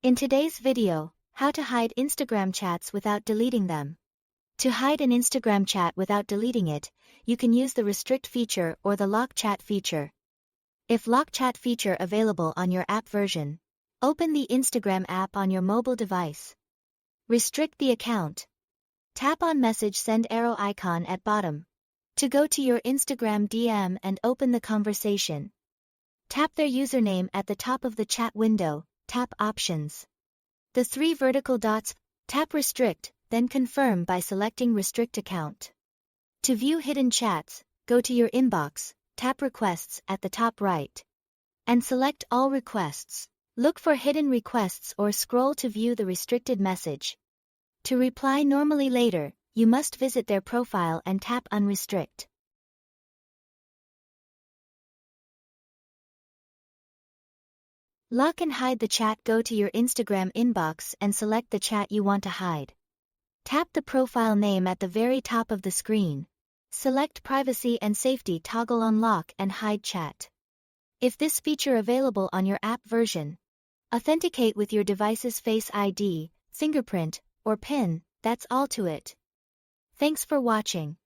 In today's video, how to hide Instagram chats without deleting them. To hide an Instagram chat without deleting it, you can use the restrict feature or the lock chat feature. If lock chat feature available on your app version, open the Instagram app on your mobile device. Restrict the account. Tap on message send arrow icon at bottom. To go to your Instagram DM and open the conversation, tap their username at the top of the chat window, tap options. The three vertical dots, tap restrict, then confirm by selecting restrict account. To view hidden chats, go to your inbox, tap requests at the top right, and select all requests. Look for hidden requests or scroll to view the restricted message. To reply normally later, you must visit their profile and tap unrestrict. Lock and hide the chat. Go to your Instagram inbox and select the chat you want to hide. Tap the profile name at the very top of the screen. Select privacy and safety toggle on lock and hide chat. If this feature available on your app version, authenticate with your device's Face ID, fingerprint, or PIN. That's all to it. Thanks for watching.